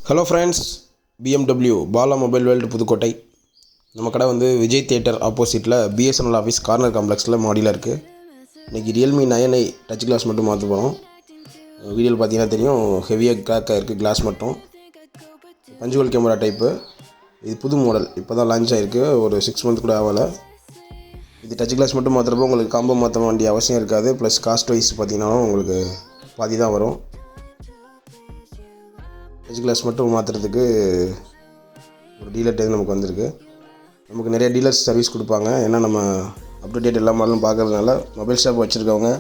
Hello friends, BMW Bala mobile world Pudukkottai. நம்ம கடை வந்து விஜய் தியேட்டர் ஆப்போசிட்டில் பிஎஸ்என்எல் ஆஃபீஸ் கார்னர் காம்ப்ளெக்ஸில் மாடியில் இருக்குது. இன்றைக்கி ரியல்மி 9i டச் கிளாஸ் மட்டும் மாற்ற போகிறோம். வீடியோவில் பார்த்தீங்கன்னா தெரியும், ஹெவியாக கிராக்காக இருக்குது கிளாஸ் மட்டும். Punctual camera type. இது புது மாடல், இப்போ தான் லான்ச் ஆகிருக்கு, ஒரு 6 மந்த் கூட ஆகலை. இது டச் கிளாஸ் மட்டும் மாற்றுறப்போ உங்களுக்கு காம்போ மாற்ற வேண்டிய அவசியம் இருக்காது. ப்ளஸ் காஸ்ட் வைஸ் பார்த்தீங்கன்னாலும் உங்களுக்கு பாதி தான் வரும். டச் கிளாஸ் மட்டும் மாற்றுறதுக்கு ஒரு டீலர் நமக்கு வந்திருக்கு. நமக்கு நிறைய டீலர்ஸ் சர்வீஸ் கொடுப்பாங்க. ஏன்னா நம்ம அப் டு டேட் எல்லா மாடலும் பார்க்கறதுனால மொபைல் ஷாப் வச்சுருக்கவங்க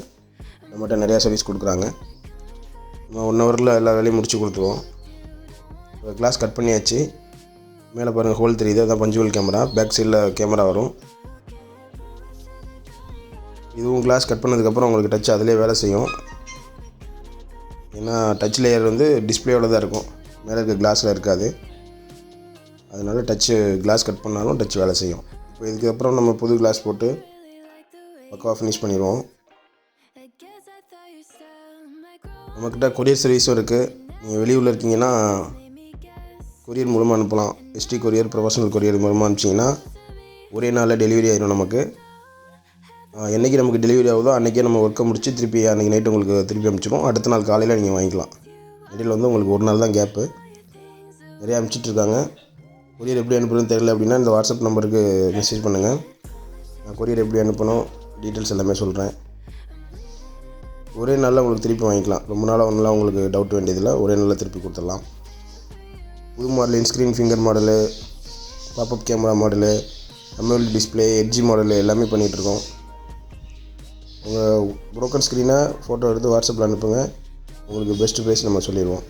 நம்மகிட்ட நிறையா சர்வீஸ் கொடுக்குறாங்க. நம்ம 1 ஹவரில் எல்லா வேலையும் முடிச்சு கொடுத்துருவோம். கிளாஸ் கட் பண்ணியாச்சு. மேலே பாருங்கள், ஹோல் தெரியுது, அதான் பஞ்சுவல் கேமரா. பேக் சைடில் கேமரா வரும். இதுவும் கிளாஸ் கட் பண்ணதுக்கப்புறம் உங்களுக்கு டச் அதிலே வேலை செய்யும். ஏன்னா டச் லேயர் வந்து டிஸ்பிளேயோட தான் இருக்கும், மேலே இருக்க கிளாஸில் இருக்காது. அதனால் கிளாஸ் கட் பண்ணாலும் டச் வேலை செய்யும். இப்போ இதுக்கப்புறம் நம்ம புது கிளாஸ் போட்டு பக்காவாக ஃபினிஷ் பண்ணிடுவோம். நம்மக்கிட்ட கொரியர் சர்வீஸும் இருக்குது. நீங்கள் வெளியூரில் இருக்கீங்கன்னா கொரியர் மூலமாக அனுப்பலாம். எஸ்டி கொரியர், ப்ரொஃபஷனல் கொரியர் மூலமாக அனுப்பிச்சிங்கன்னா ஒரே நாளில் டெலிவரி ஆகிடும். என்றைக்கு நமக்கு டெலிவரி ஆகுதோ அன்றைக்கே நம்ம ஒர்க்கை முடிச்சு திருப்பி அன்றைக்கி நைட்டு உங்களுக்கு திருப்பி அனுப்பிச்சிடும். அடுத்த நாள் காலையில் நீங்கள் வாங்கிக்கலாம். இடையில் வந்து உங்களுக்கு ஒரு நாள் தான் கேப்பு. நிறையா அனுப்பிச்சிட்ருக்காங்க. கொரியர் எப்படி அனுப்புறதுன்னு தெரியல அப்படின்னா இந்த வாட்ஸ்அப் நம்பருக்கு மெசேஜ் பண்ணுங்கள். நான் கொரியர் எப்படி அனுப்பணும் டீட்டெயில்ஸ் எல்லாமே சொல்கிறேன். ஒரே நாளில் உங்களுக்கு திருப்பி வாங்கிக்கலாம். ரொம்ப நாளாக ஒன்றுலாம் உங்களுக்கு டவுட் வேண்டியதில்லை, ஒரே நாளில் திருப்பி கொடுத்துடலாம். புது model in screen finger model, popup camera model, AMOLED display, edge model எல்லாமே பண்ணிகிட்ருக்கோம். உங்கள் ப்ரோக்கன் ஸ்க்ரீனை ஃபோட்டோ எடுத்து வாட்ஸ்அப்பில் அனுப்புங்க. உங்களுக்கு பெஸ்ட்டு ப்ரைஸ் நம்ம சொல்லிடுவோம்.